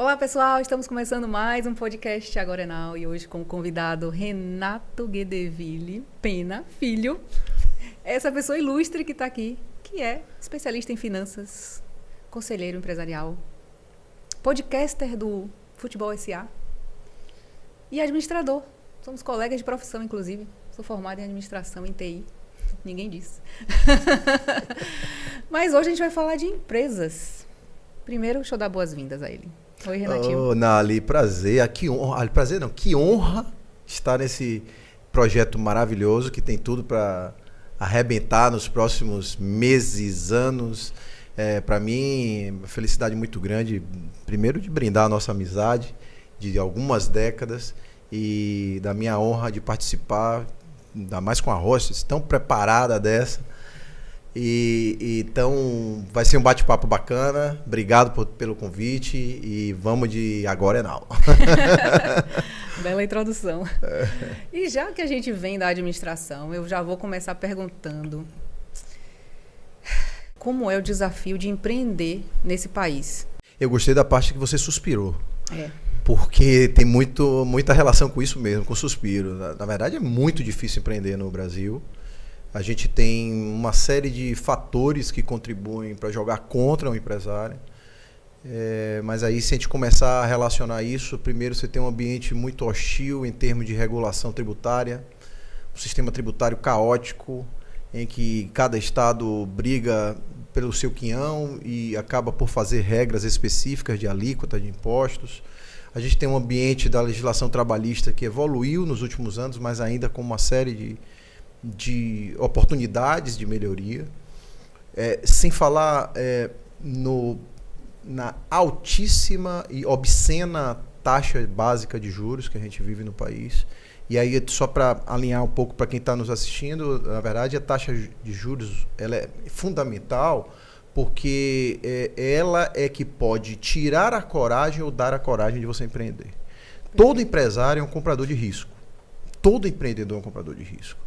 Olá, pessoal. Estamos começando mais um podcast Agora é Now e hoje com o convidado Renato Guedeville Pena, filho. Essa pessoa ilustre que está aqui, que é especialista em finanças, conselheiro empresarial, podcaster do Futebol S.A. e administrador. Somos colegas de profissão, inclusive. Sou formada em administração em TI. Ninguém disse. Mas hoje a gente vai falar de empresas. Primeiro, deixa eu dar boas-vindas a ele. Oi, Renatinho. Ô, Nali, prazer. Que honra. Prazer não, que honra estar nesse projeto maravilhoso que tem tudo para arrebentar nos próximos meses, anos. Para mim, uma felicidade muito grande, primeiro de brindar a nossa amizade de algumas décadas e da minha honra de participar, ainda mais com a hostess tão preparada dessa. Então vai ser um bate-papo bacana. Obrigado pelo convite e vamos de Agora é Now. Bela introdução. E já que a gente vem da administração, eu já vou começar perguntando como é o desafio de empreender nesse país. Eu gostei da parte que você suspirou. Porque tem muita relação com isso mesmo, com suspiro. Na verdade é muito difícil empreender no Brasil. A gente tem uma série de fatores que contribuem para jogar contra o empresário. Mas aí, se a gente começar a relacionar isso, primeiro você tem um ambiente muito hostil em termos de regulação tributária, um sistema tributário caótico, em que cada estado briga pelo seu quinhão e acaba por fazer regras específicas de alíquota de impostos. A gente tem um ambiente da legislação trabalhista que evoluiu nos últimos anos, mas ainda com uma série de oportunidades de melhoria, sem falar na altíssima e obscena taxa básica de juros que a gente vive no país. E aí, só para alinhar um pouco para quem está nos assistindo, na verdade a taxa de juros ela é fundamental porque ela é que pode tirar a coragem ou dar a coragem de você empreender. Todo empresário é um comprador de risco. Todo empreendedor é um comprador de risco.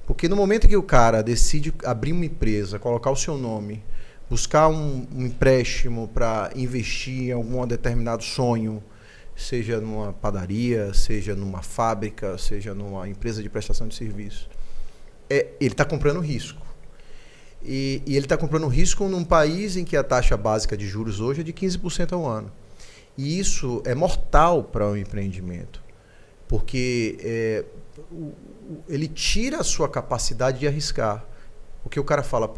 Porque no momento que o cara decide abrir uma empresa, colocar o seu nome, buscar um empréstimo para investir em algum determinado sonho, seja numa padaria, seja numa fábrica, seja numa empresa de prestação de serviço, ele está comprando risco. E ele está comprando risco num país em que a taxa básica de juros hoje é de 15% ao ano. E isso é mortal para o empreendimento, porque ele tira a sua capacidade de arriscar. Porque o cara fala,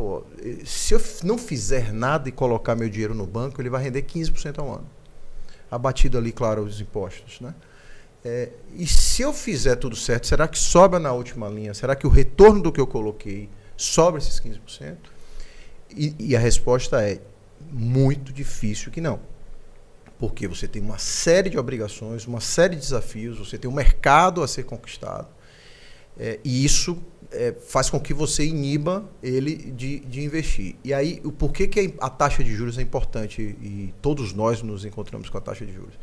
se eu não fizer nada e colocar meu dinheiro no banco, ele vai render 15% ao ano. Abatido ali, claro, os impostos, né? E se eu fizer tudo certo, será que sobra na última linha? Será que o retorno do que eu coloquei sobra esses 15%? E a resposta é muito difícil que não. Porque você tem uma série de obrigações, uma série de desafios, você tem um mercado a ser conquistado. E isso faz com que você iniba ele de investir. E aí, por que a taxa de juros é importante? E todos nós nos encontramos com a taxa de juros.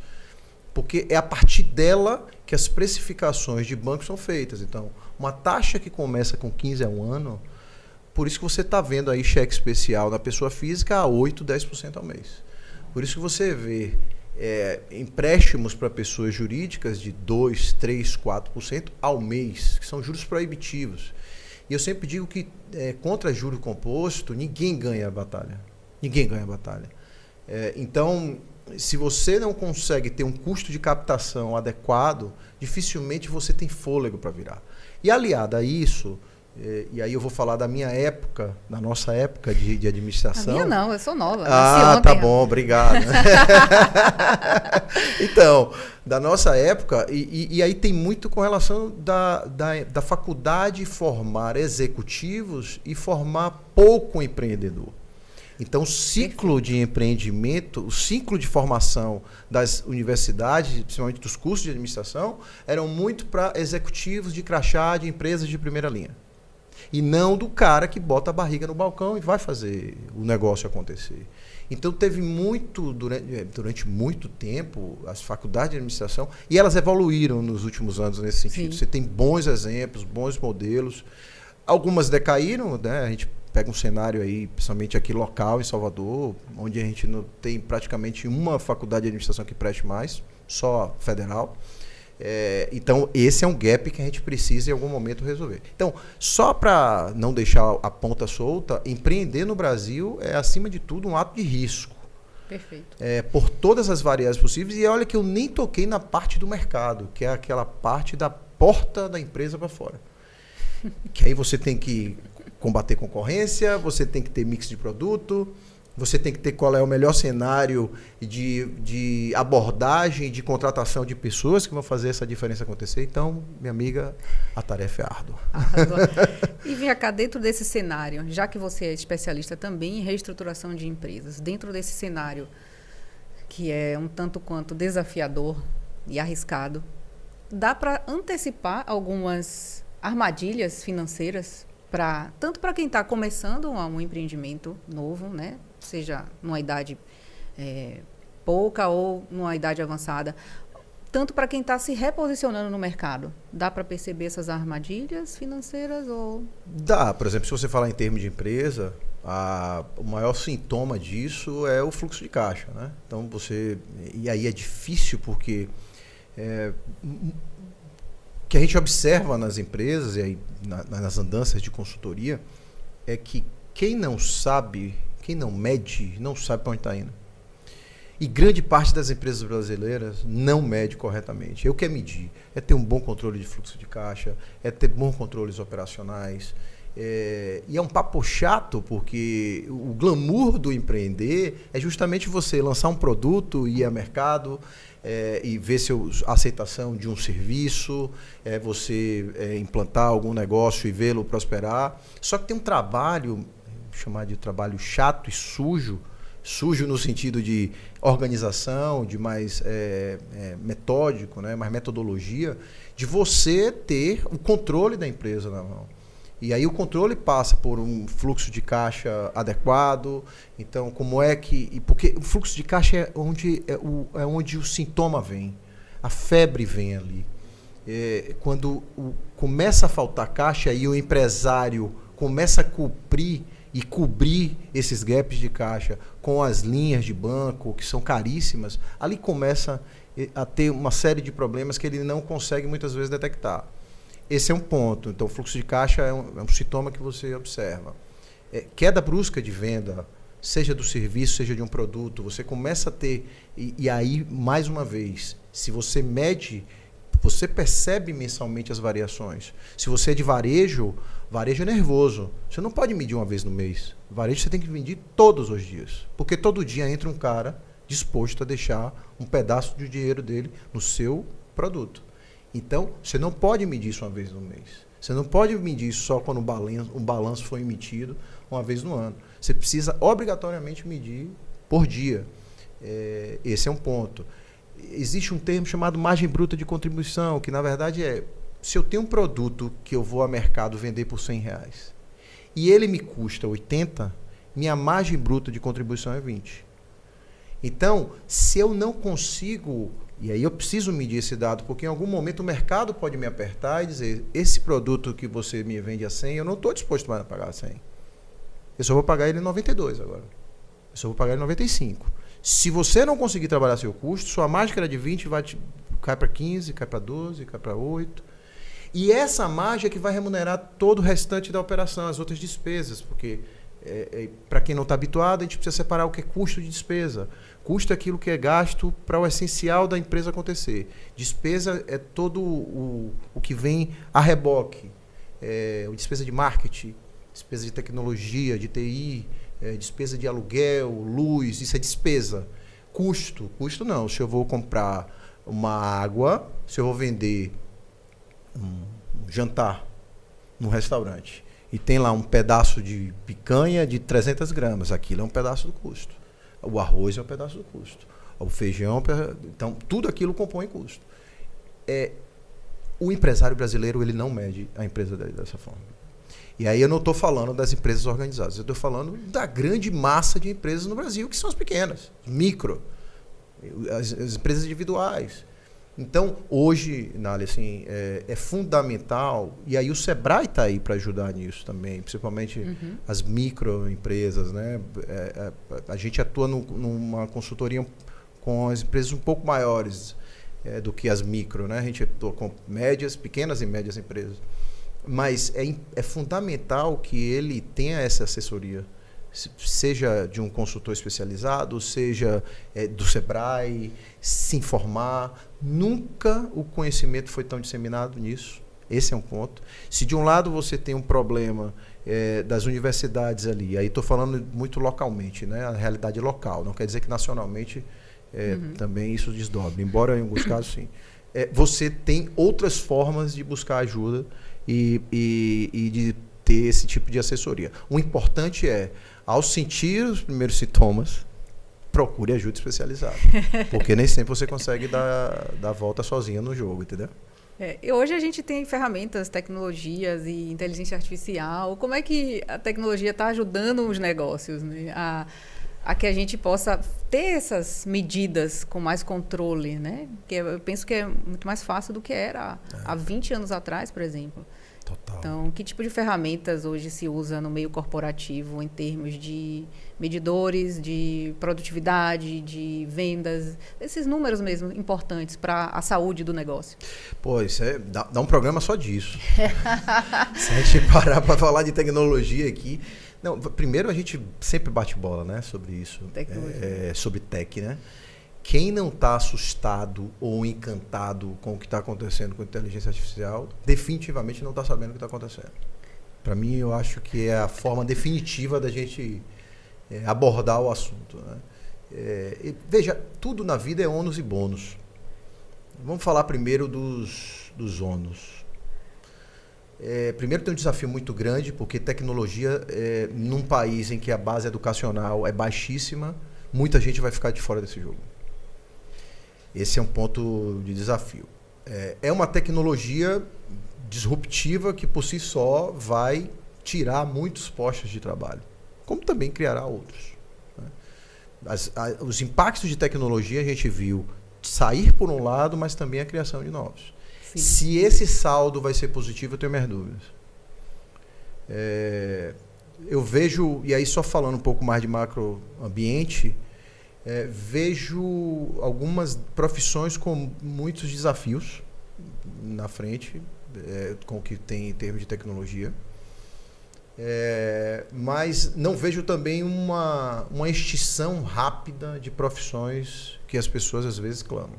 Porque é a partir dela que as precificações de bancos são feitas. Então, uma taxa que começa com 15 ao ano, por isso que você está vendo aí cheque especial na pessoa física a 8%, 10% ao mês. Por isso que você vê empréstimos para pessoas jurídicas de 2%, 3%, 4% ao mês, que são juros proibitivos. E eu sempre digo que contra juro composto, ninguém ganha a batalha. Ninguém ganha a batalha. Então, se você não consegue ter um custo de captação adequado, dificilmente você tem fôlego para virar. E aliado a isso, e aí eu vou falar da minha época, da nossa época de administração. A minha não, eu sou nova. Tá bom, obrigado. Então, da nossa época, e aí tem muito com relação da faculdade formar executivos e formar pouco empreendedor. Então, o ciclo de empreendimento, o ciclo de formação das universidades, principalmente dos cursos de administração, eram muito para executivos de crachá de empresas de primeira linha. E não do cara que bota a barriga no balcão e vai fazer o negócio acontecer. Então, teve muito, durante muito tempo, as faculdades de administração, e elas evoluíram nos últimos anos nesse sentido. Sim. Você tem bons exemplos, bons modelos. Algumas decaíram, né? A gente pega um cenário aí, principalmente aqui local, em Salvador, onde a gente não tem praticamente uma faculdade de administração que preste mais, só federal. Então, esse é um gap que a gente precisa em algum momento resolver. Então, só para não deixar a ponta solta, empreender no Brasil é, acima de tudo, um ato de risco. Perfeito. Por todas as variáveis possíveis. E olha que eu nem toquei na parte do mercado, que é aquela parte da porta da empresa para fora. Que aí você tem que combater concorrência, você tem que ter mix de produto, você tem que ter qual é o melhor cenário de abordagem, de contratação de pessoas que vão fazer essa diferença acontecer. Então, minha amiga, a tarefa é árdua. E vem cá, dentro desse cenário, já que você é especialista também em reestruturação de empresas, dentro desse cenário que é um tanto quanto desafiador e arriscado, dá para antecipar algumas armadilhas financeiras, tanto para quem está começando um empreendimento novo, né? Seja numa idade pouca ou numa idade avançada, tanto para quem está se reposicionando no mercado. Dá para perceber essas armadilhas financeiras? Dá. Por exemplo, se você falar em termos de empresa, o maior sintoma disso é o fluxo de caixa, né? Então, e aí é difícil porque o que a gente observa nas empresas e aí nas andanças de consultoria é que quem não sabe, quem não mede, não sabe para onde está indo. E grande parte das empresas brasileiras não mede corretamente. Eu quero medir. É ter um bom controle de fluxo de caixa, é ter bons controles operacionais. E é um papo chato, porque o glamour do empreender é justamente você lançar um produto, ir ao mercado e ver a aceitação de um serviço, você implantar algum negócio e vê-lo prosperar. Só que tem um trabalho, chamar de trabalho chato e sujo no sentido de organização, de mais metódico, né, mais metodologia, de você ter o controle da empresa na mão. E aí o controle passa por um fluxo de caixa adequado. Então, como é que... Porque o fluxo de caixa é onde o sintoma vem. A febre vem ali. Quando começa a faltar caixa e o empresário começa a cobrir esses gaps de caixa com as linhas de banco, que são caríssimas, ali começa a ter uma série de problemas que ele não consegue muitas vezes detectar. Esse é um ponto. Então, o fluxo de caixa é um sintoma que você observa. Queda brusca de venda, seja do serviço, seja de um produto, você começa a ter... E aí, mais uma vez, se você mede, você percebe mensalmente as variações. Se você é de varejo é nervoso. Você não pode medir uma vez no mês. Varejo você tem que medir todos os dias. Porque todo dia entra um cara disposto a deixar um pedaço do dinheiro dele no seu produto. Então, você não pode medir isso uma vez no mês. Você não pode medir só quando o balanço foi emitido uma vez no ano. Você precisa obrigatoriamente medir por dia. Esse é um ponto. Existe um termo chamado margem bruta de contribuição, que na verdade se eu tenho um produto que eu vou ao mercado vender por R$100 e ele me custa 80, minha margem bruta de contribuição é 20. Então, se eu não consigo... E aí eu preciso medir esse dado, porque em algum momento o mercado pode me apertar e dizer, esse produto que você me vende a 100, eu não estou disposto mais a pagar 100. Eu só vou pagar ele 92 agora. Eu só vou pagar ele 95. Se você não conseguir trabalhar seu custo, sua margem que era de 20 cai para 15, cai para 12, cai para 8. E essa margem é que vai remunerar todo o restante da operação, as outras despesas, porque para quem não está habituado, a gente precisa separar o que é custo de despesa. Custo é aquilo que é gasto para o essencial da empresa acontecer. Despesa é todo o que vem a reboque. Despesa de marketing, despesa de tecnologia, de TI, despesa de aluguel, luz, isso é despesa. Custo não. Se eu vou comprar uma água, se eu vou vender um jantar num restaurante e tem lá um pedaço de picanha de 300 gramas, aquilo é um pedaço do custo. O arroz é um pedaço do custo. O feijão... Então, tudo aquilo compõe custo. O empresário brasileiro, ele não mede a empresa dele dessa forma. E aí eu não estou falando das empresas organizadas. Eu estou falando da grande massa de empresas no Brasil, que são as pequenas, micro, as empresas individuais. Então, hoje, Nália, assim, é fundamental, e aí o Sebrae está aí para ajudar nisso também, principalmente as microempresas, né? A gente atua numa consultoria com as empresas um pouco maiores do que as micro, né? A gente atua com pequenas e médias empresas. Mas é fundamental que ele tenha essa assessoria, seja de um consultor especializado, seja do Sebrae, se informar. Nunca o conhecimento foi tão disseminado nisso. Esse é um ponto. Se de um lado você tem um problema das universidades ali, aí estou falando muito localmente, né? A realidade local, não quer dizer que nacionalmente também isso desdobre, embora em alguns casos sim. Você tem outras formas de buscar ajuda e de ter esse tipo de assessoria. O importante ao sentir os primeiros sintomas, procure ajuda especializada. Porque nem sempre você consegue dar a volta sozinha no jogo, entendeu? Hoje a gente tem ferramentas, tecnologias e inteligência artificial. Como é que a tecnologia está ajudando os negócios, né? A que a gente possa ter essas medidas com mais controle, né? Que eu penso que é muito mais fácil do que era há 20 anos atrás, por exemplo. Total. Então, que tipo de ferramentas hoje se usa no meio corporativo em termos de medidores, de produtividade, de vendas, esses números mesmo importantes para a saúde do negócio? Pô, isso dá um programa só disso. Se a gente parar para falar de tecnologia aqui... Não, primeiro a gente sempre bate bola, né, sobre isso, sobre tech, né? Quem não está assustado ou encantado com o que está acontecendo com a inteligência artificial, definitivamente não está sabendo o que está acontecendo. Para mim, eu acho que é a forma definitiva da gente abordar o assunto, né? Veja, tudo na vida é ônus e bônus. Vamos falar primeiro dos ônus. Primeiro tem um desafio muito grande, porque tecnologia, num país em que a base educacional é baixíssima, muita gente vai ficar de fora desse jogo. Esse é um ponto de desafio. É uma tecnologia disruptiva que, por si só, vai tirar muitos postos de trabalho, como também criará outros, né? Os impactos de tecnologia a gente viu sair por um lado, mas também a criação de novos. Sim. Se esse saldo vai ser positivo, eu tenho minhas dúvidas. Eu vejo, e aí só falando um pouco mais de macroambiente, vejo algumas profissões com muitos desafios na frente, com o que tem em termos de tecnologia. Mas não vejo também uma extinção rápida de profissões que as pessoas às vezes clamam.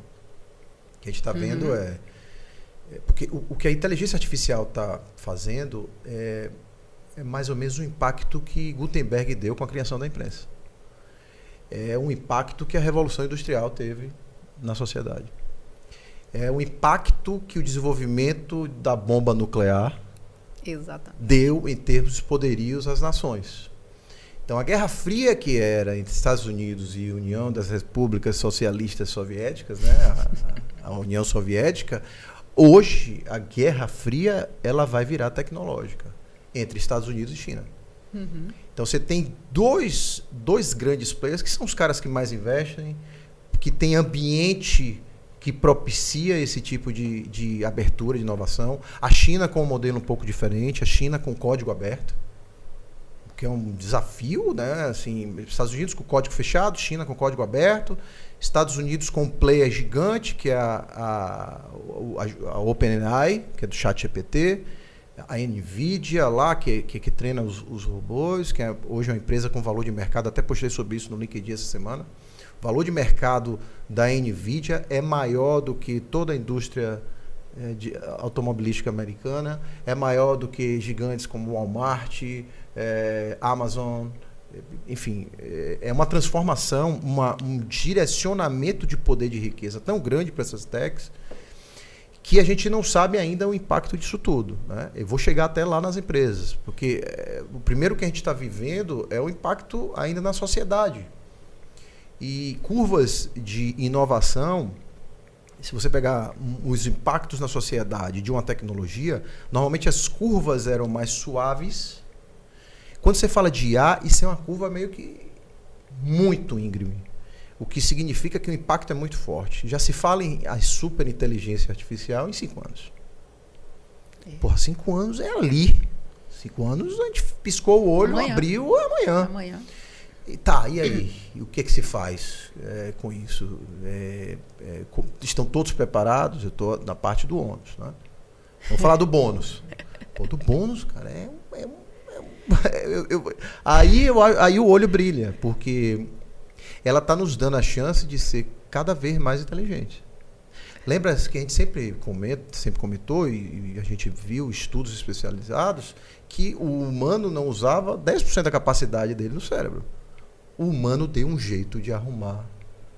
O que a gente está vendo porque o que a inteligência artificial está fazendo é mais ou menos o impacto que Gutenberg deu com a criação da imprensa. É um impacto que a Revolução Industrial teve na sociedade. É o impacto que o desenvolvimento da bomba nuclear deu em termos de poderios às nações. Então, a Guerra Fria que era entre Estados Unidos e União das Repúblicas Socialistas Soviéticas, né, a União Soviética, hoje a Guerra Fria ela vai virar tecnológica entre Estados Unidos e China. Então você tem dois grandes players que são os caras que mais investem, que tem ambiente que propicia esse tipo de abertura, de inovação. A China com um modelo um pouco diferente, a China com código aberto, que é um desafio, né? Assim, Estados Unidos com código fechado, China com código aberto, Estados Unidos com um player gigante, que é a OpenAI, que é do ChatGPT, a NVIDIA lá, que treina os robôs, que hoje é uma empresa com valor de mercado, até postei sobre isso no LinkedIn essa semana. O valor de mercado da NVIDIA é maior do que toda a indústria automobilística americana, é maior do que gigantes como Walmart, Amazon, enfim, é uma transformação, um direcionamento de poder de riqueza tão grande para essas techs, que a gente não sabe ainda o impacto disso tudo, né? Eu vou chegar até lá nas empresas, porque o primeiro que a gente está vivendo é o impacto ainda na sociedade. E curvas de inovação, se você pegar os impactos na sociedade de uma tecnologia, normalmente as curvas eram mais suaves. Quando você fala de IA, isso é uma curva meio que muito íngreme. o que significa que o impacto é muito forte. Já se fala em a superinteligência artificial em 5 anos. Porra, 5 anos é ali. 5 anos a gente piscou o olho, Amanhã. abriu amanhã. Amanhã. E aí? E o que é que se faz com isso? Estão todos preparados? Eu estou na parte do ônus, né? Vamos falar do bônus. Pô, do bônus, cara, aí o olho brilha, porque ela está nos dando a chance de ser cada vez mais inteligente. Lembra que a gente sempre comentou, e a gente viu estudos especializados, que o humano não usava 10% da capacidade dele no cérebro. O humano deu um jeito de arrumar,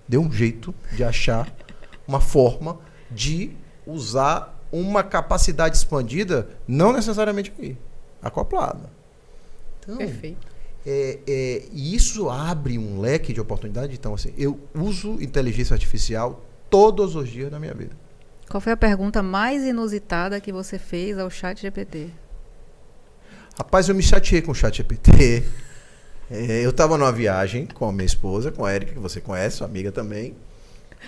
deu um jeito de achar uma forma de usar uma capacidade expandida, não necessariamente aqui, acoplada. Então, Perfeito. E isso abre um leque de oportunidade. Então, assim, eu uso inteligência artificial todos os dias da minha vida. Qual foi a pergunta mais inusitada que você fez ao ChatGPT? Rapaz, eu me chateei com o ChatGPT. Eu estava numa viagem com a minha esposa, com a Érica, que você conhece, sua amiga também.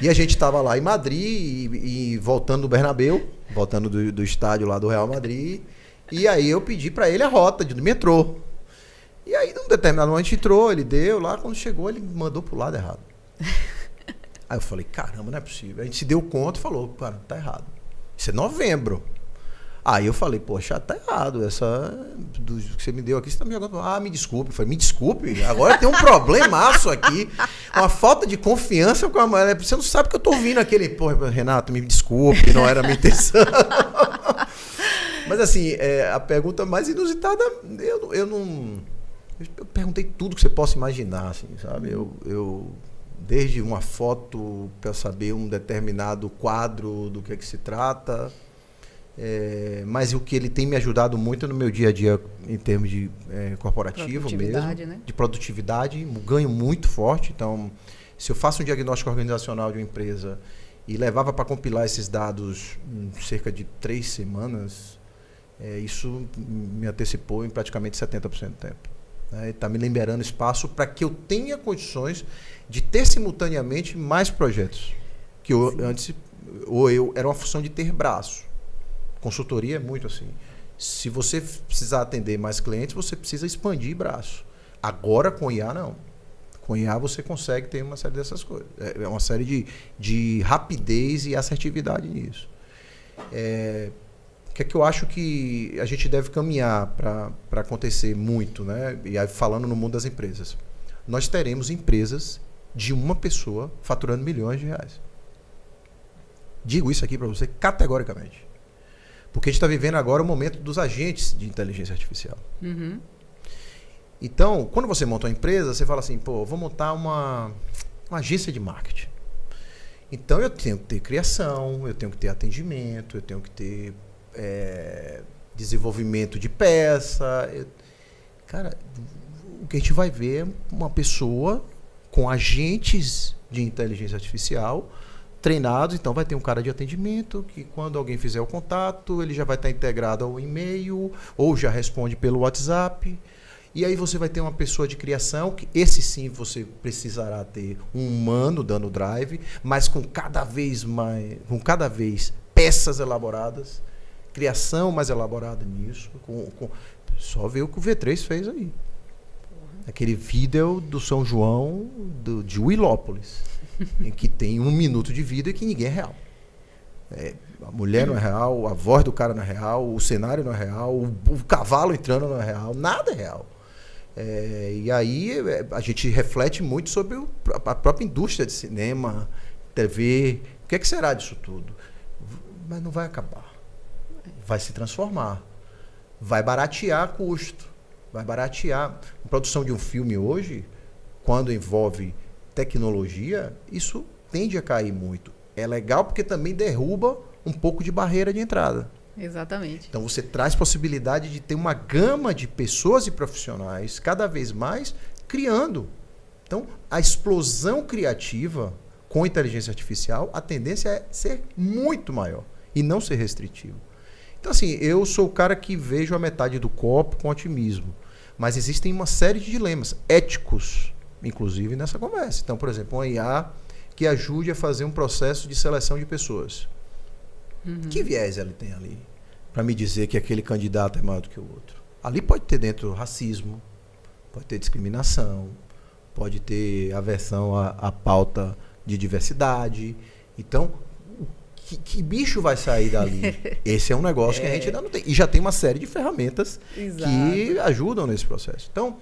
E a gente estava lá em Madrid e voltando do Bernabéu, voltando do estádio lá do Real Madrid. E aí eu pedi para ele a rota do metrô. E aí, num determinado momento, a gente entrou, ele deu lá. Quando chegou, ele mandou pro lado errado. Aí eu falei, caramba, não é possível. A gente se deu conta e falou, cara, tá errado. Isso é novembro. Aí eu falei, poxa, tá errado. Essa do que você me deu aqui, você tá me jogando. Ah, me desculpe. Eu falei, me desculpe, agora tem um problemaço aqui. Uma falta de confiança com a mulher. Você não sabe que eu tô ouvindo aquele, pô, Renato, me desculpe, não era a minha intenção. Mas assim, a pergunta mais inusitada, eu perguntei tudo que você possa imaginar, assim, sabe? Eu desde uma foto para saber um determinado quadro do que é que se trata. Mas o que ele tem me ajudado muito no meu dia a dia em termos de corporativo mesmo, né? De produtividade, ganho muito forte. Então, se eu faço um diagnóstico organizacional de uma empresa e levava para compilar esses dados em cerca de 3 semanas, isso me antecipou em praticamente 70% do tempo. Está me liberando espaço para que eu tenha condições de ter simultaneamente mais projetos. Que antes era uma função de ter braço. Consultoria é muito assim. Se você precisar atender mais clientes, você precisa expandir braço. Agora com IA não. Com IA você consegue ter uma série dessas coisas. É uma série de rapidez e assertividade nisso. O que é que eu acho que a gente deve caminhar para acontecer muito, né? E aí, falando no mundo das empresas. Nós teremos empresas de uma pessoa faturando milhões de reais. Digo isso aqui para você categoricamente. Porque a gente está vivendo agora o momento dos agentes de inteligência artificial. Uhum. Então, quando você monta uma empresa, você fala assim, pô, vou montar uma agência de marketing. Então, eu tenho que ter criação, eu tenho que ter atendimento, eu tenho que ter desenvolvimento de peça. Cara, o que a gente vai ver é uma pessoa com agentes de inteligência artificial treinados. Então vai ter um cara de atendimento que quando alguém fizer o contato, ele já vai estar integrado ao e-mail ou já responde pelo WhatsApp. E aí você vai ter uma pessoa de criação, que esse sim você precisará ter um humano dando drive, mas com cada vez peças elaboradas, criação mais elaborada nisso. Só ver o que o V3 fez aí. Aquele vídeo do São João de Willópolis, em que tem 1 minuto de vida e que ninguém é real. A mulher não é real, a voz do cara não é real, o cenário não é real, o cavalo entrando não é real, nada é real. E aí a gente reflete muito sobre a própria indústria de cinema, TV. O que será disso tudo? Mas não vai acabar. Vai se transformar. Vai baratear custo. Vai baratear. A produção de um filme hoje, quando envolve tecnologia, isso tende a cair muito. É legal porque também derruba um pouco de barreira de entrada. Exatamente. Então você traz possibilidade de ter uma gama de pessoas e profissionais cada vez mais criando. Então a explosão criativa com inteligência artificial, a tendência é ser muito maior e não ser restritivo. Então assim, eu sou o cara que vejo a metade do copo com otimismo, mas existem uma série de dilemas éticos inclusive, nessa conversa. Então, por exemplo, uma IA que ajude a fazer um processo de seleção de pessoas. Que viés ele tem ali para me dizer que aquele candidato é maior do que o outro? Ali pode ter dentro racismo, pode ter discriminação, pode ter aversão à pauta de diversidade. Então, que bicho vai sair dali? Esse é um negócio que a gente ainda não tem. E já tem uma série de ferramentas que ajudam nesse processo. Então,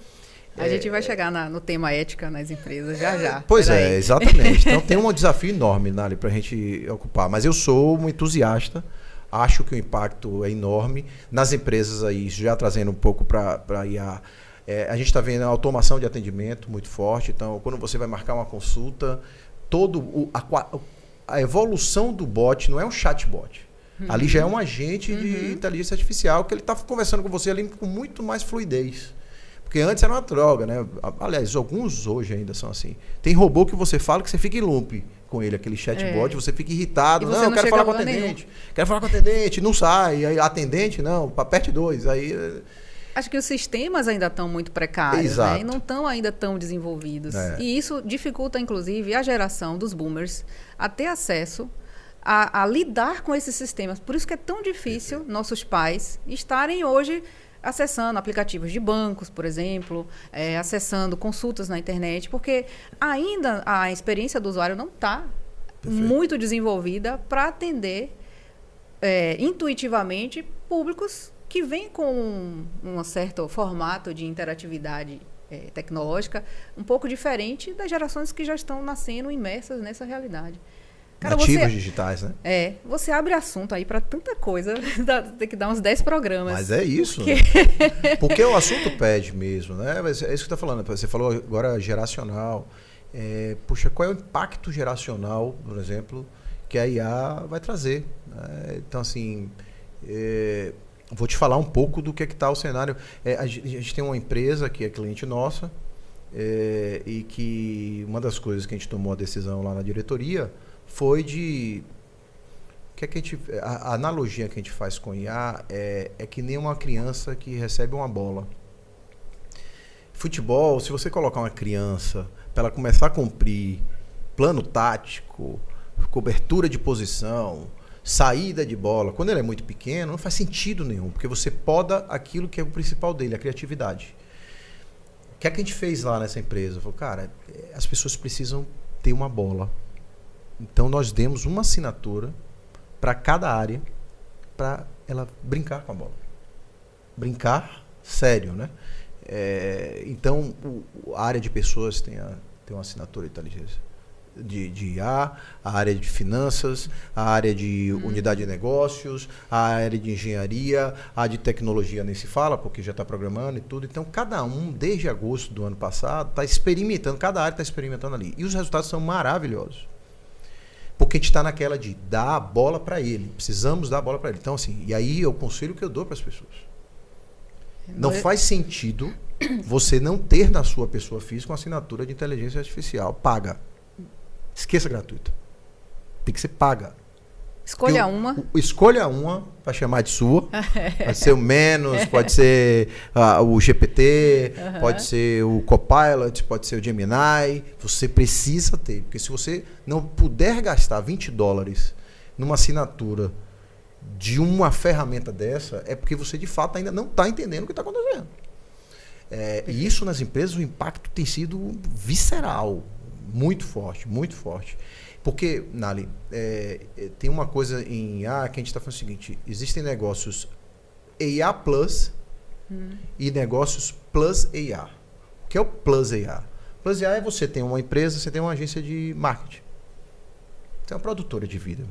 a gente vai chegar no tema ética nas empresas já. Pois é, exatamente. Então tem um desafio enorme, Nali, para a gente ocupar. Mas eu sou um entusiasta, acho que o impacto é enorme. Nas empresas aí, já trazendo um pouco para a IA, a gente está vendo a automação de atendimento muito forte. Então, quando você vai marcar uma consulta, a evolução do bot não é um chatbot. Ali já é um agente de inteligência artificial que ele está conversando com você ali com muito mais fluidez. Porque antes era uma droga, né? Aliás, alguns hoje ainda são assim. Tem robô que você fala que você fica em loop com ele, aquele chatbot, você fica irritado. Não, eu quero falar com o atendente. Quero falar com o atendente, não sai. Aí, atendente, não, aperte 2. Aí... Acho que os sistemas ainda estão muito precários, né? E não estão ainda tão desenvolvidos. E isso dificulta, inclusive, a geração dos boomers a ter acesso a lidar com esses sistemas. Por isso que é tão difícil nossos pais estarem hoje acessando aplicativos de bancos, por exemplo, acessando consultas na internet, porque ainda a experiência do usuário não está muito desenvolvida para atender intuitivamente públicos que vêm com um certo formato de interatividade tecnológica um pouco diferente das gerações que já estão nascendo imersas nessa realidade. Cara, nativos digitais, né? Você abre assunto aí para tanta coisa, tem que dar uns 10 programas. Mas é isso, porque... né? Porque o assunto pede mesmo, né? Mas é isso que você está falando. Você falou agora geracional. Puxa, qual é o impacto geracional, por exemplo, que a IA vai trazer? Então, assim, vou te falar um pouco do que está o cenário. A gente tem uma empresa que é cliente nossa e que uma das coisas que a gente tomou a decisão lá na diretoria foi a analogia que a gente faz com IA é que nem uma criança que recebe uma bola. Futebol, se você colocar uma criança para ela começar a cumprir plano tático, cobertura de posição, saída de bola, quando ele é muito pequeno, não faz sentido nenhum, porque você poda aquilo que é o principal dele, a criatividade. O que é que a gente fez lá nessa empresa? Falou, cara, as pessoas precisam ter uma bola. Então, nós demos uma assinatura para cada área para ela brincar com a bola. Brincar sério, né? Então, a área de pessoas tem uma assinatura de inteligência de IA, a área de finanças, a área de unidade de negócios, a área de engenharia, a de tecnologia nem se fala, porque já está programando e tudo. Então, cada um, desde agosto do ano passado, está experimentando, cada área está experimentando ali. E os resultados são maravilhosos. Porque a gente está naquela de dar a bola para ele. Precisamos dar a bola para ele. Então, assim, e aí é o conselho que eu dou para as pessoas. Não faz sentido você não ter na sua pessoa física uma assinatura de inteligência artificial. Paga. Esqueça gratuita. Tem que ser paga. Escolha uma. Escolha uma para chamar de sua. Pode ser o Menos, pode ser o GPT, pode ser o Copilot, pode ser o Gemini. Você precisa ter. Porque se você não puder gastar $20 numa assinatura de uma ferramenta dessa, é porque você de fato ainda não está entendendo o que está acontecendo. E isso nas empresas, o impacto tem sido visceral. Muito forte, muito forte. Porque, Nali, tem uma coisa em IA que a gente está falando o seguinte: existem negócios IA Plus e negócios Plus IA. O que é o Plus IA? Plus IA é você tem uma empresa, você tem uma agência de marketing. Você é uma produtora de vídeo.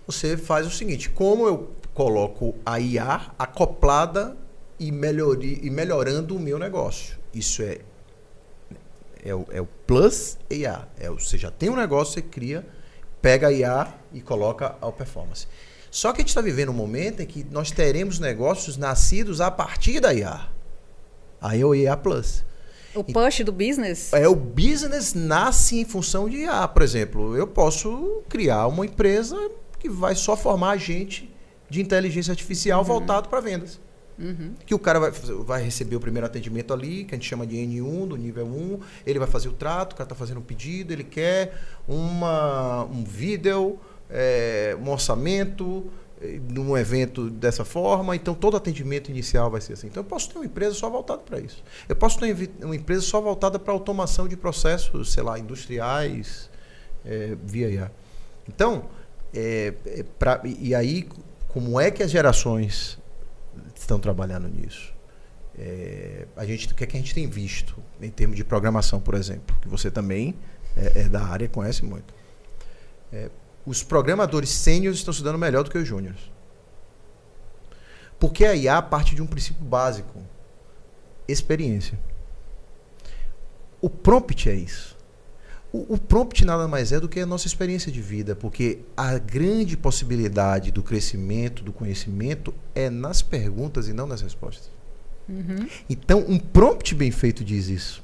Você faz o seguinte: como eu coloco a IA acoplada e melhorando o meu negócio? Isso é o Plus IA. Você já tem um negócio, você cria, pega a IA e coloca a performance. Só que a gente está vivendo um momento em que nós teremos negócios nascidos a partir da IA. Aí é o IA Plus. O push do business? O business nasce em função de IA. Por exemplo, eu posso criar uma empresa que vai só formar agente de inteligência artificial voltado para vendas. Que o cara vai receber o primeiro atendimento ali, que a gente chama de N1, do nível 1, ele vai fazer o trato, o cara está fazendo um pedido, ele quer um vídeo, um orçamento, num evento dessa forma, então todo atendimento inicial vai ser assim. Então eu posso ter uma empresa só voltada para isso. Eu posso ter uma empresa só voltada para automação de processos, sei lá, industriais, via IA. Então, e aí, como é que as gerações estão trabalhando nisso? O que é que a gente tem visto em termos de programação, por exemplo, que você também é da área, conhece muito. Os programadores sêniores estão se dando melhor do que os júniores. Porque a IA parte de um princípio básico: experiência. O prompt é isso. O prompt nada mais é do que a nossa experiência de vida, porque a grande possibilidade do crescimento, do conhecimento, é nas perguntas e não nas respostas. Então, um prompt bem feito diz isso.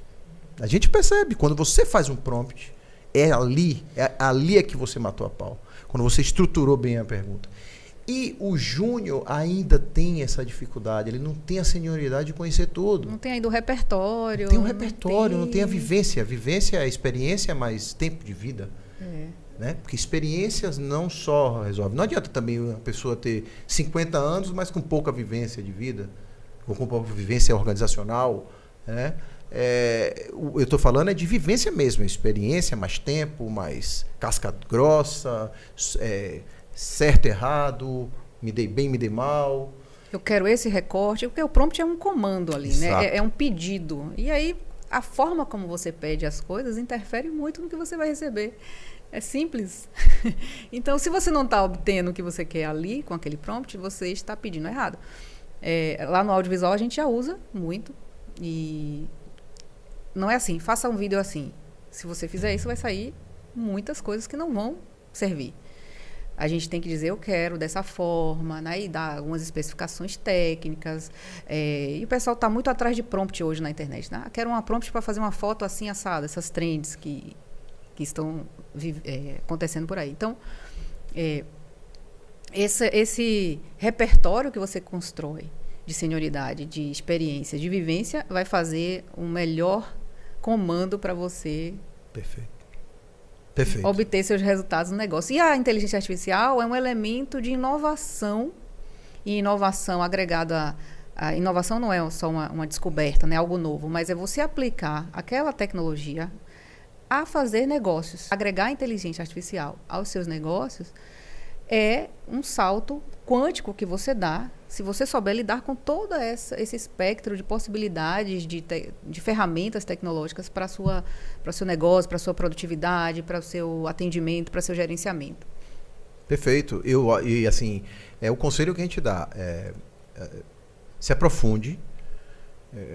A gente percebe, quando você faz um prompt, é ali que você matou a pau. Quando você estruturou bem a pergunta. E o júnior ainda tem essa dificuldade. Ele não tem a senioridade de conhecer tudo. Não tem ainda o repertório. Não tem um repertório, não tem a vivência. A vivência é a experiência, mais tempo de vida. Né? Porque experiências não só resolvem. Não adianta também a pessoa ter 50 anos, mas com pouca vivência de vida. Ou com pouca vivência organizacional. Né? Eu estou falando de vivência mesmo. Experiência, mais tempo, mais casca grossa, certo, errado, me dei bem, me dei mal. Eu quero esse recorte, porque o prompt é um comando ali, né? É um pedido. E aí, a forma como você pede as coisas interfere muito no que você vai receber. É simples. Então, se você não está obtendo o que você quer ali, com aquele prompt, você está pedindo errado. Lá no audiovisual, a gente já usa muito. E não é assim, faça um vídeo assim. Se você fizer isso, vai sair muitas coisas que não vão servir. A gente tem que dizer, eu quero dessa forma, né? E dar algumas especificações técnicas. E o pessoal está muito atrás de prompt hoje na internet. Né? Quero uma prompt para fazer uma foto assim assada, essas trends que estão acontecendo por aí. Então, esse repertório que você constrói de senioridade, de experiência, de vivência, vai fazer um melhor comando para você. Perfeito. Obter seus resultados no negócio. E a inteligência artificial é um elemento de inovação, e inovação agregada a inovação não é só uma descoberta, né, algo novo, mas é você aplicar aquela tecnologia a fazer negócios. Agregar a inteligência artificial aos seus negócios é um salto quântico que você dá, se você souber lidar com todo esse espectro de possibilidades de ferramentas tecnológicas para o seu negócio, para a sua produtividade, para o seu atendimento, para o seu gerenciamento. Perfeito. E assim, o conselho que a gente dá se aprofunde.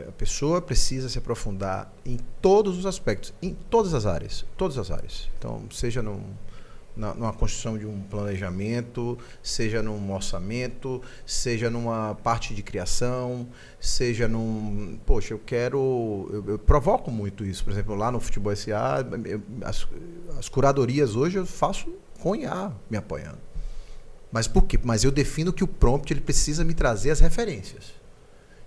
A pessoa precisa se aprofundar em todos os aspectos, em todas as áreas. Então, seja numa construção de um planejamento, seja num orçamento, seja numa parte de criação, seja num... Poxa, eu provoco muito isso. Por exemplo, lá no Futebol SA, as curadorias hoje eu faço com IA me apoiando. Mas por quê? Mas eu defino que o prompt ele precisa me trazer as referências.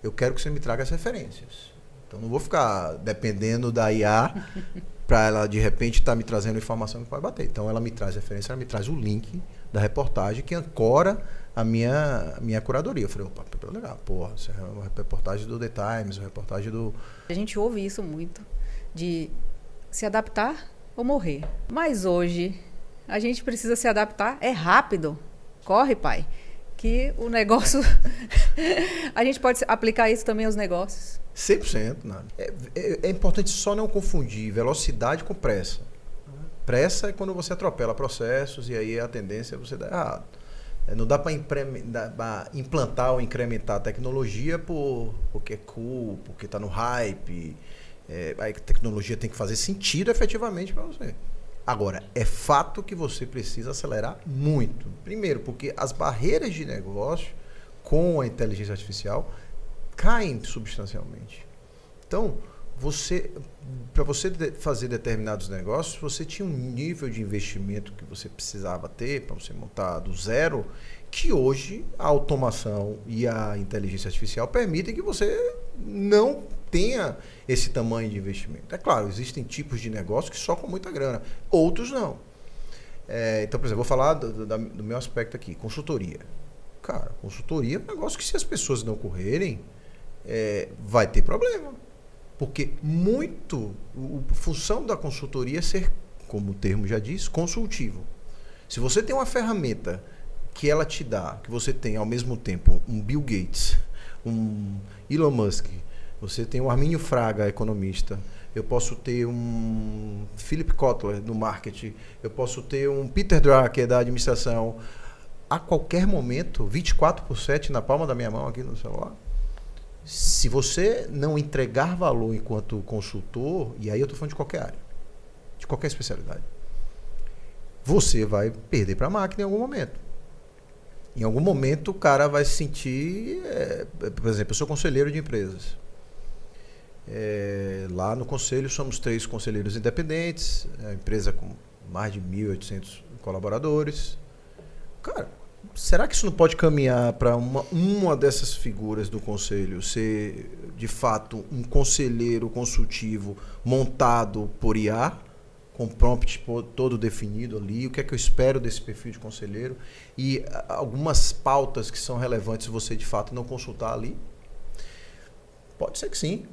Eu quero que você me traga as referências. Então não vou ficar dependendo da IA para ela, de repente, estar me trazendo informação que pode bater. Então, ela me traz referência, ela me traz o link da reportagem que ancora a minha curadoria. Eu falei, opa, legal, porra, isso é uma reportagem do The Times, uma reportagem do... A gente ouve isso muito, de se adaptar ou morrer. Mas hoje, a gente precisa se adaptar, é rápido. Corre, pai, que o negócio... A gente pode aplicar isso também aos negócios. 100%. Não. É importante só não confundir velocidade com pressa. Pressa é quando você atropela processos e aí a tendência é você dar errado. Não dá para implantar ou incrementar a tecnologia porque é cool, porque está no hype. A tecnologia tem que fazer sentido efetivamente para você. Agora, é fato que você precisa acelerar muito. Primeiro, porque as barreiras de negócio com a inteligência artificial caem substancialmente. Então, para você fazer determinados negócios, você tinha um nível de investimento que você precisava ter para você montar do zero, que hoje a automação e a inteligência artificial permitem que você não tenha esse tamanho de investimento. É claro, existem tipos de negócio que só com muita grana, outros não. Então, por exemplo, vou falar do meu aspecto aqui, consultoria. Cara, consultoria é um negócio que se as pessoas não correrem, vai ter problema. Porque a função da consultoria é ser, como o termo já diz, consultivo. Se você tem uma ferramenta que ela te dá, que você tem ao mesmo tempo um Bill Gates, um Elon Musk, você tem um Arminio Fraga, economista, eu posso ter um Philip Kotler no marketing, eu posso ter um Peter Drucker da administração, a qualquer momento, 24/7 na palma da minha mão aqui no celular. Se você não entregar valor enquanto consultor, e aí eu estou falando de qualquer área, de qualquer especialidade, você vai perder para a máquina em algum momento. Em algum momento o cara vai se sentir, por exemplo, eu sou conselheiro de empresas. Lá no conselho somos 3 conselheiros independentes, a empresa com mais de 1.800 colaboradores. Cara, será que isso não pode caminhar para uma dessas figuras do conselho ser, de fato, um conselheiro consultivo montado por IA, com prompt todo definido ali, o que é que eu espero desse perfil de conselheiro e algumas pautas que são relevantes você, de fato, não consultar ali? Pode ser que sim.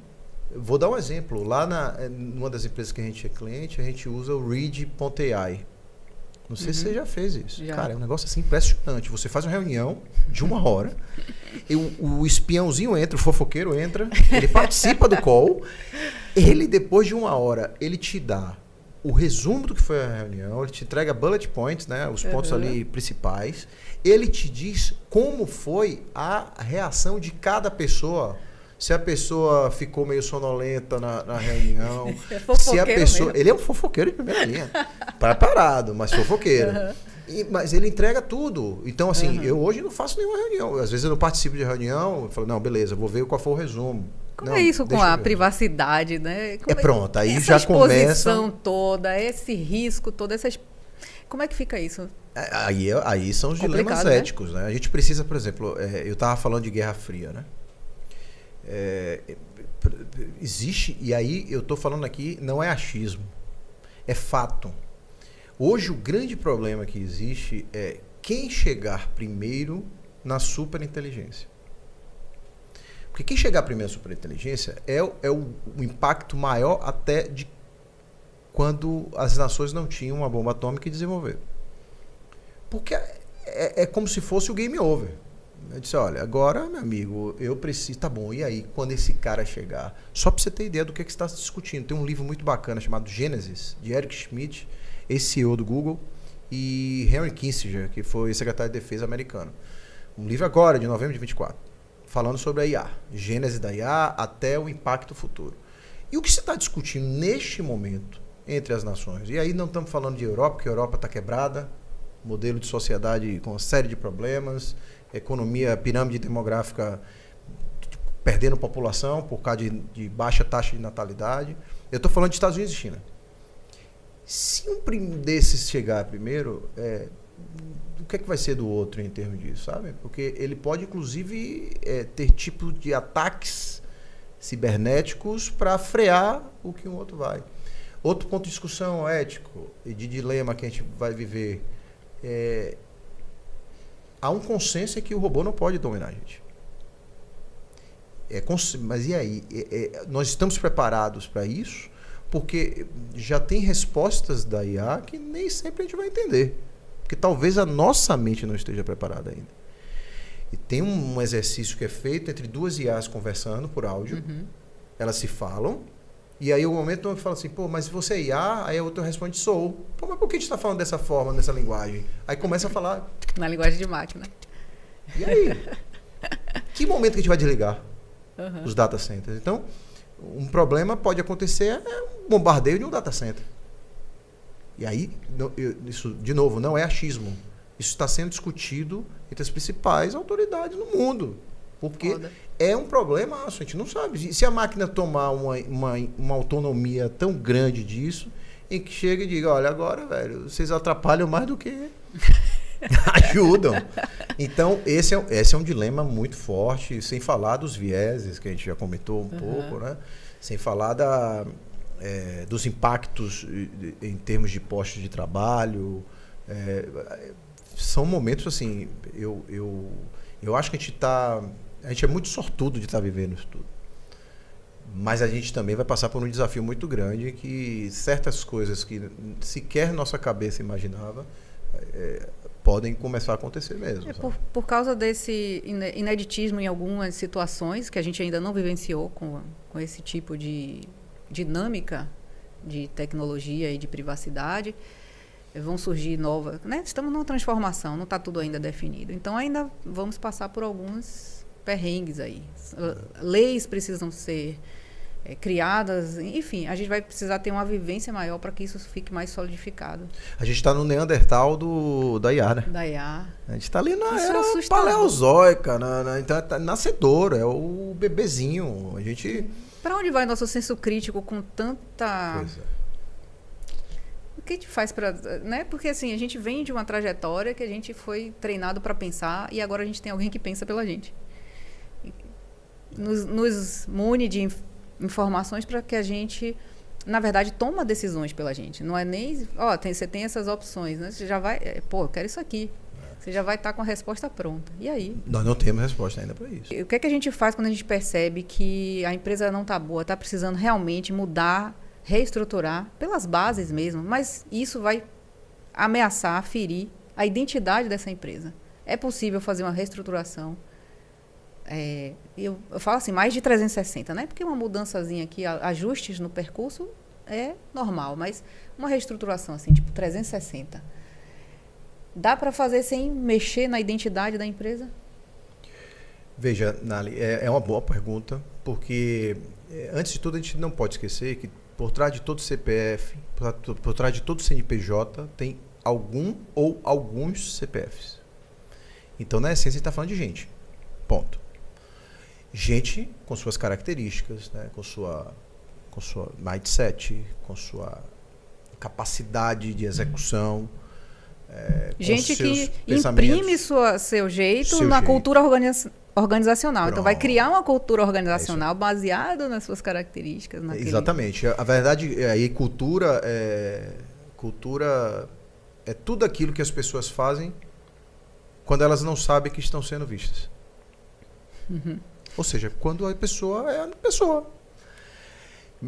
Vou dar um exemplo. Lá numa das empresas que a gente é cliente, a gente usa o Read.ai. Não sei se você já fez isso. Já. Cara, é um negócio assim impressionante. Você faz uma reunião de 1 hora, o espiãozinho entra, o fofoqueiro entra, ele participa do call, ele, depois de 1 hora, ele te dá o resumo do que foi a reunião, ele te entrega bullet points, né, os pontos ali principais, ele te diz como foi a reação de cada pessoa. Se a pessoa ficou meio sonolenta na reunião. Se a pessoa. Mesmo. Ele é um fofoqueiro de primeira linha. Preparado, mas fofoqueiro. Mas ele entrega tudo. Então, assim, eu hoje não faço nenhuma reunião. Às vezes eu não participo de reunião, eu falo, não, beleza, vou ver qual foi o resumo. Como é isso com a privacidade, né? Pronto, aí já começa. Essa exposição toda, esse risco, todas essas. Como é que fica isso? Aí são os dilemas éticos, né? A gente precisa, por exemplo, eu estava falando de Guerra Fria, né? Existe, e aí eu estou falando aqui, não é achismo, é fato. Hoje o grande problema que existe é quem chegar primeiro na superinteligência. Porque quem chegar primeiro na superinteligência é o impacto maior até de quando as nações não tinham uma bomba atômica e desenvolveram. Porque é como se fosse o game over. Eu disse, olha, agora, meu amigo, eu preciso... Tá bom, e aí, quando esse cara chegar? Só para você ter ideia do que está se discutindo. Tem um livro muito bacana chamado Gênesis, de Eric Schmidt, ex-CEO do Google, e Henry Kissinger, que foi secretário de defesa americano. Um livro agora, de novembro de 24, falando sobre a IA. Gênesis da IA até o impacto futuro. E o que se está discutindo neste momento entre as nações? E aí não estamos falando de Europa, porque a Europa está quebrada, modelo de sociedade com uma série de problemas, economia, pirâmide demográfica perdendo população por causa de baixa taxa de natalidade. Eu estou falando de Estados Unidos e China. Se um desses chegar primeiro, o que é que vai ser do outro em termos disso, sabe? Porque ele pode, inclusive, ter tipo de ataques cibernéticos para frear o que um outro vai. Outro ponto de discussão ético e de dilema que a gente vai viver há um consenso em que o robô não pode dominar a gente. Mas e aí? Nós estamos preparados para isso? Porque já tem respostas da IA que nem sempre a gente vai entender. Porque talvez a nossa mente não esteja preparada ainda. E tem um exercício que é feito entre 2 IAs conversando por áudio. Elas se falam. E aí o momento um fala assim, pô, mas você é IA? Aí a outra responde, sou. Pô, mas por que a gente está falando dessa forma, nessa linguagem? Aí começa a falar... Na linguagem de máquina. E aí? Que momento que a gente vai desligar os data centers? Então, um problema pode acontecer, um bombardeio de um data center. E aí, isso, de novo, não é achismo. Isso está sendo discutido entre as principais autoridades no mundo. Porque Foda. é um problema, a gente não sabe. E se a máquina tomar uma autonomia tão grande disso, em que chega e diga, olha, agora, velho, vocês atrapalham mais do que ajudam. Então, esse é um dilema muito forte, sem falar dos vieses, que a gente já comentou um pouco, né? Sem falar dos impactos em termos de postos de trabalho. São momentos, assim, eu acho que a gente é muito sortudo de estar vivendo isso tudo. Mas a gente também vai passar por um desafio muito grande, que certas coisas que sequer nossa cabeça imaginava podem começar a acontecer mesmo. Por causa desse ineditismo em algumas situações que a gente ainda não vivenciou com esse tipo de dinâmica de tecnologia e de privacidade, vão surgir novas, né? Estamos numa transformação, não está tudo ainda definido. Então ainda vamos passar por alguns perrengues aí. Leis precisam ser criadas, enfim, a gente vai precisar ter uma vivência maior para que isso fique mais solidificado. A gente está no Neandertal da IA, né? Da IA. A gente está ali na Isso era é paleozoica, então tá nascedora, é o bebezinho. A gente... Para onde vai nosso senso crítico com tanta... Pois é. O que a gente faz para... Né? Porque assim, a gente vem de uma trajetória que a gente foi treinado para pensar e agora a gente tem alguém que pensa pela gente. Nos mune de informações para que a gente, na verdade, toma decisões pela gente. Não é nem... você tem essas opções, né? Você já vai... eu quero isso aqui. Você já vai estar com a resposta pronta. E aí? Nós não temos resposta ainda para isso. O que é que a gente faz quando a gente percebe que a empresa não está boa, está precisando realmente mudar, reestruturar, pelas bases mesmo, mas isso vai ameaçar, ferir a identidade dessa empresa? É possível fazer uma reestruturação? Eu falo assim, mais de 360, né? Porque uma mudançazinha aqui, ajustes no percurso é normal, mas uma reestruturação assim, tipo 360, dá para fazer sem mexer na identidade da empresa? Veja, Nali, é uma boa pergunta, porque antes de tudo a gente não pode esquecer que por trás de todo CPF, por trás de todo CNPJ, tem algum ou alguns CPFs. Então, na essência, a gente está falando de gente. Ponto. Gente com suas características, né? com sua mindset, com sua capacidade de execução. Gente que imprime seu jeito na cultura organizacional. Pronto. Então, vai criar uma cultura organizacional baseada nas suas características. Exatamente. A verdade, aí cultura é tudo aquilo que as pessoas fazem quando elas não sabem que estão sendo vistas. Uhum. Ou seja, quando a pessoa é a pessoa.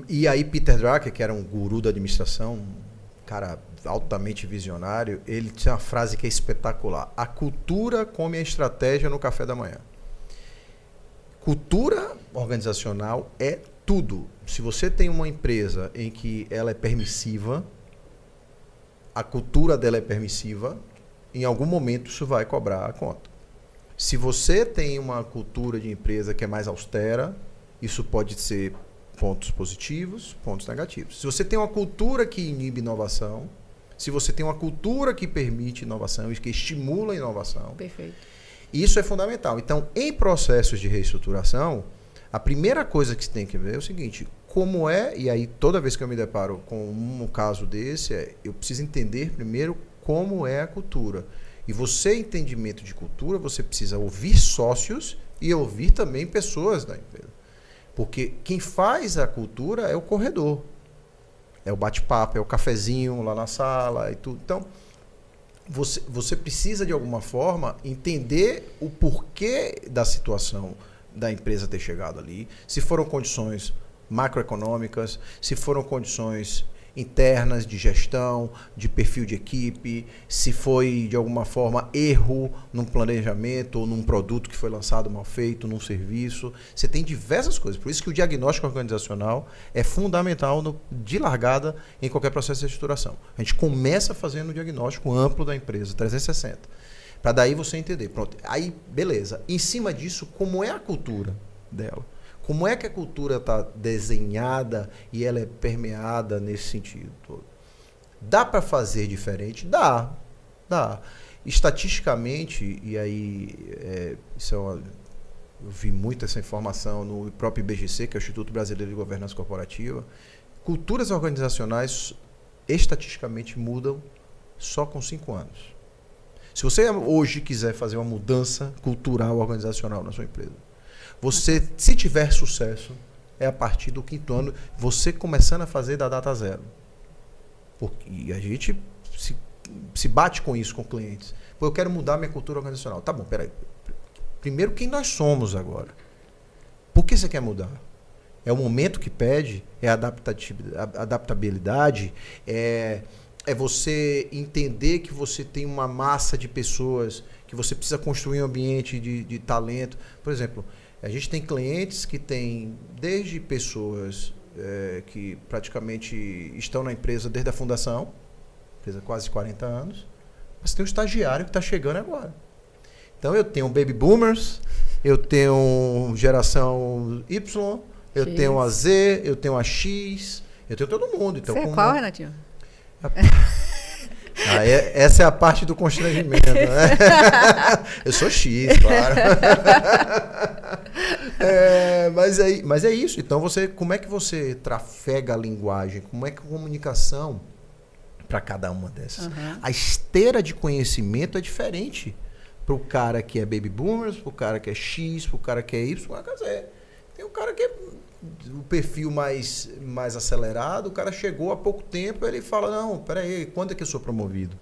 E aí Peter Drucker, que era um guru da administração, um cara altamente visionário, ele tinha uma frase que é espetacular. A cultura come a estratégia no café da manhã. Cultura organizacional é tudo. Se você tem uma empresa em que ela é permissiva, a cultura dela é permissiva, em algum momento isso vai cobrar a conta. Se você tem uma cultura de empresa que é mais austera, isso pode ser pontos positivos, pontos negativos. Se você tem uma cultura que inibe inovação, se você tem uma cultura que permite inovação e que estimula a inovação, perfeito. Isso é fundamental. Então, em processos de reestruturação, a primeira coisa que você tem que ver é o seguinte, como e aí toda vez que eu me deparo com um caso desse, eu preciso entender primeiro como é a cultura. E você, entendimento de cultura, você precisa ouvir sócios e ouvir também pessoas da empresa. Porque quem faz a cultura é o corredor. É o bate-papo, é o cafezinho lá na sala e tudo. Então, você precisa, de alguma forma, entender o porquê da situação da empresa ter chegado ali. Se foram condições macroeconômicas, se foram condições internas de gestão, de perfil de equipe, se foi de alguma forma erro num planejamento ou num produto que foi lançado mal feito, num serviço. Você tem diversas coisas. Por isso que o diagnóstico organizacional é fundamental de largada em qualquer processo de estruturação. A gente começa fazendo o diagnóstico amplo da empresa, 360. Para daí você entender. Pronto. Aí, beleza. Em cima disso, como é a cultura dela? Como é que a cultura está desenhada e ela é permeada nesse sentido todo? Dá para fazer diferente? Dá. Estatisticamente, e aí isso é eu vi muito essa informação no próprio IBGC, que é o Instituto Brasileiro de Governança Corporativa. Culturas organizacionais estatisticamente mudam só com 5 anos. Se você hoje quiser fazer uma mudança cultural organizacional na sua empresa, você, se tiver sucesso, é a partir do 5º ano, você começando a fazer da data zero. Porque a gente se bate com isso com clientes. Pô, eu quero mudar minha cultura organizacional. Tá bom, peraí. Primeiro, quem nós somos agora? Por que você quer mudar? É o momento que pede? É a adaptabilidade? É você entender que você tem uma massa de pessoas, que você precisa construir um ambiente de talento. Por exemplo, a gente tem clientes que têm desde pessoas que praticamente estão na empresa desde a fundação, empresa quase 40 anos, mas tem um estagiário que está chegando agora. Então eu tenho baby boomers, eu tenho geração Y, eu tenho a Z, eu tenho a X, eu tenho todo mundo. Então, você é qual, Renatinho? Essa é a parte do constrangimento, né? Eu sou X, claro. Mas é isso. Então, como é que você trafega a linguagem? Como é que a comunicação para cada uma dessas? A esteira de conhecimento é diferente para o cara que é baby boomers, para o cara que é X, para o cara que é Y, para o cara que é Z. Tem um cara que é o perfil mais acelerado, o cara chegou há pouco tempo, ele fala, não, peraí, quando é que eu sou promovido?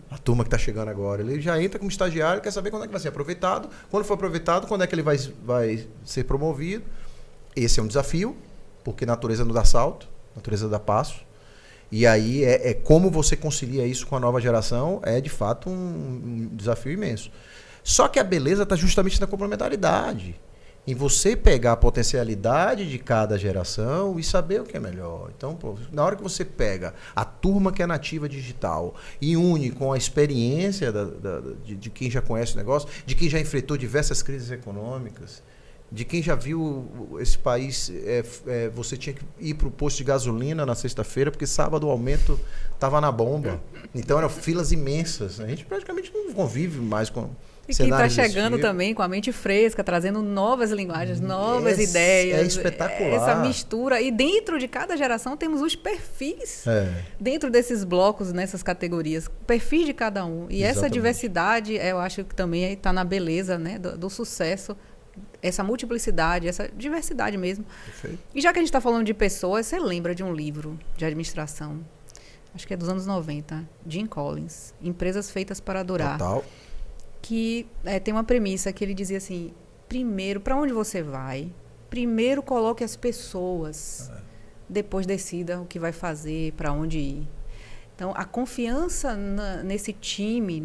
A turma que está chegando agora, ele já entra como estagiário, quer saber quando é que vai ser aproveitado, quando for aproveitado, quando é que ele vai ser promovido. Esse é um desafio, porque natureza não dá salto, natureza dá passo, e aí como você concilia isso com a nova geração, é de fato um desafio imenso. Só que a beleza está justamente na complementaridade, em você pegar a potencialidade de cada geração e saber o que é melhor. Então, na hora que você pega a turma que é nativa digital e une com a experiência de quem já conhece o negócio, de quem já enfrentou diversas crises econômicas, de quem já viu esse país, você tinha que ir para o posto de gasolina na sexta-feira, porque sábado o aumento estava na bomba. Então eram filas imensas. A gente praticamente não convive mais com... E quem está chegando também com a mente fresca, trazendo novas linguagens, novas ideias. É espetacular. Essa mistura. E dentro de cada geração temos os perfis. Dentro desses blocos, nessas categorias. Perfis de cada um. E essa diversidade, eu acho que também está na beleza, né, do sucesso. Essa multiplicidade, essa diversidade mesmo. Perfeito. E já que a gente está falando de pessoas, você lembra de um livro de administração, acho que é dos anos 90, Jim Collins, Empresas Feitas para Durar. Total. Que tem uma premissa que ele dizia assim, primeiro, para onde você vai? Primeiro coloque as pessoas, depois decida o que vai fazer, para onde ir. Então, a confiança nesse time,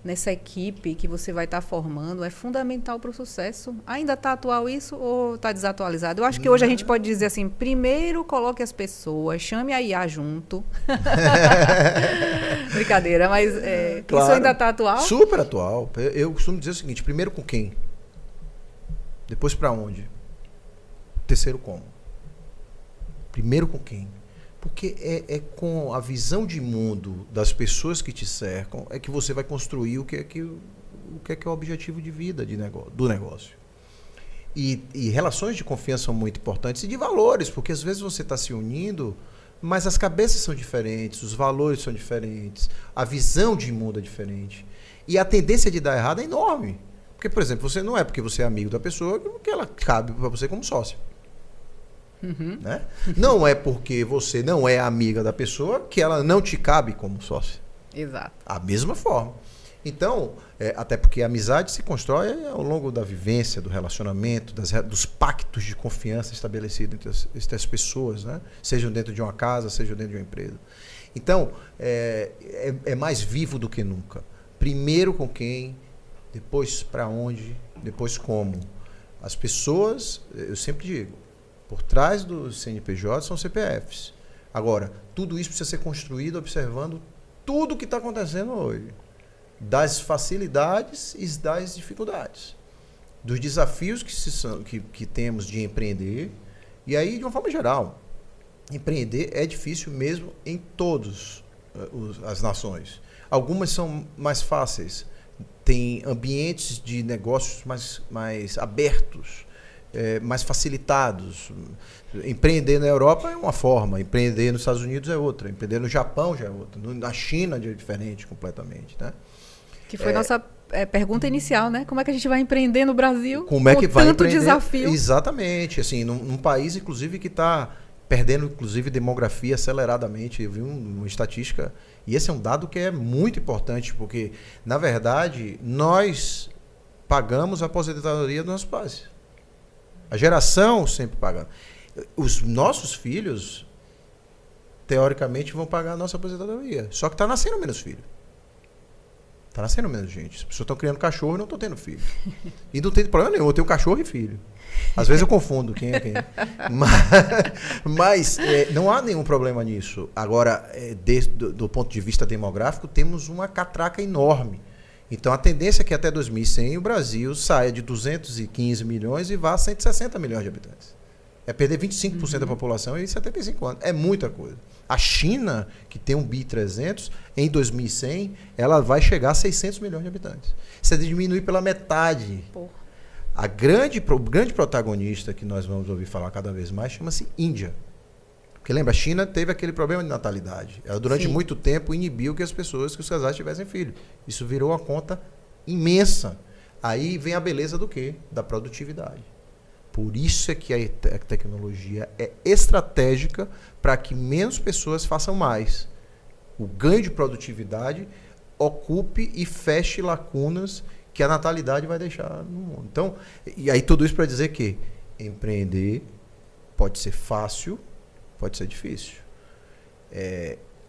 nessa equipe que você vai estar formando é fundamental para o sucesso. Ainda está atual isso ou está desatualizado? Eu acho que hoje a gente pode dizer assim, primeiro coloque as pessoas, chame a IA junto. Brincadeira, mas claro, isso ainda está atual? Super atual. Eu costumo dizer o seguinte, primeiro com quem? Depois para onde? Terceiro como? Primeiro com quem? Porque é com a visão de mundo das pessoas que te cercam é que você vai construir o que é o objetivo de vida do negócio. E relações de confiança são muito importantes e de valores, porque às vezes você está se unindo, mas as cabeças são diferentes, os valores são diferentes, a visão de mundo é diferente. E a tendência de dar errado é enorme. Porque, por exemplo, você não é porque você é amigo da pessoa que ela cabe para você como sócio. Né? Não é porque você não é amiga da pessoa que ela não te cabe como sócio. Exato. A mesma forma. Então, até porque a amizade se constrói ao longo da vivência, do relacionamento, dos pactos de confiança estabelecidos entre as pessoas, né? Sejam dentro de uma casa, sejam dentro de uma empresa. Então, é mais vivo do que nunca. Primeiro com quem, depois para onde, depois como. As pessoas, eu sempre digo, por trás dos CNPJ são CPFs. Agora, tudo isso precisa ser construído observando tudo o que está acontecendo hoje. Das facilidades e das dificuldades. Dos desafios que temos de empreender. E aí, de uma forma geral, empreender é difícil mesmo em todas as nações. Algumas são mais fáceis. tem ambientes de negócios mais abertos, mais facilitados. Empreender na Europa é uma forma, empreender nos Estados Unidos é outra, empreender no Japão já é outra, na China já é diferente completamente, né? Que foi nossa pergunta inicial, né? Como é que a gente vai empreender no Brasil como é que vai tanto empreender? Desafio? Exatamente, assim, num país, inclusive, que está perdendo, inclusive, demografia aceleradamente. Eu vi uma estatística, e esse é um dado que é muito importante, porque, na verdade, nós pagamos a aposentadoria dos nossos pais. A geração sempre paga. Os nossos filhos, teoricamente, vão pagar a nossa aposentadoria. Só que está nascendo menos filho. Está nascendo menos gente. As pessoas estão criando cachorro e não estão tendo filho. E não tem problema nenhum, eu tenho cachorro e filho. Às vezes eu confundo quem é quem. Mas não há nenhum problema nisso. Agora, do ponto de vista demográfico, temos uma catraca enorme. Então, a tendência é que até 2100 o Brasil saia de 215 milhões e vá a 160 milhões de habitantes. É perder 25% da população em 75 anos. É muita coisa. A China, que tem um BI 300, em 2100, ela vai chegar a 600 milhões de habitantes. Você diminuir pela metade. Porra. O grande protagonista que nós vamos ouvir falar cada vez mais chama-se Índia. Porque lembra, a China teve aquele problema de natalidade. Ela durante muito tempo inibiu que os casais tivessem filhos. Isso virou uma conta imensa. Aí vem a beleza do quê? Da produtividade. Por isso é que a tecnologia é estratégica para que menos pessoas façam mais. O ganho de produtividade ocupe e feche lacunas que a natalidade vai deixar no mundo. Então, e aí tudo isso para dizer que empreender pode ser fácil, pode ser difícil.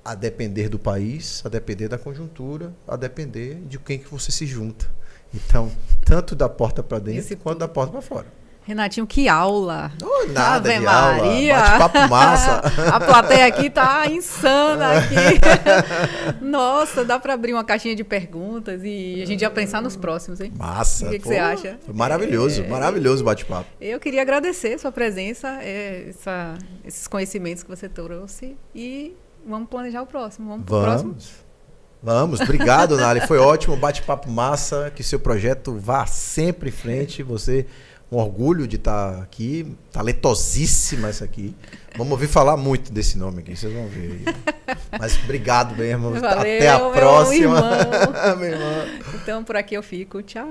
A depender do país, a depender da conjuntura, a depender de quem que você se junta. Então, tanto da porta para dentro quanto da porta para fora. Renatinho, que aula! Oh, nada Ave de Maria. aula, bate-papo massa. A plateia aqui tá insana aqui. Nossa, dá para abrir uma caixinha de perguntas e a gente já pensar nos próximos, hein? Massa. O que você acha? Foi maravilhoso, maravilhoso o bate-papo. Eu queria agradecer sua presença, esses conhecimentos que você trouxe e vamos planejar o próximo. Vamos pro próximo? Vamos, obrigado, Nali. Foi ótimo, bate-papo massa, que seu projeto vá sempre em frente. Você, um orgulho de estar aqui, talentosíssima essa aqui. Vamos ouvir falar muito desse nome aqui, vocês vão ver aí. Mas obrigado mesmo, Valeu, até a próxima. Meu irmão. Meu irmão. Então, por aqui eu fico. Tchau.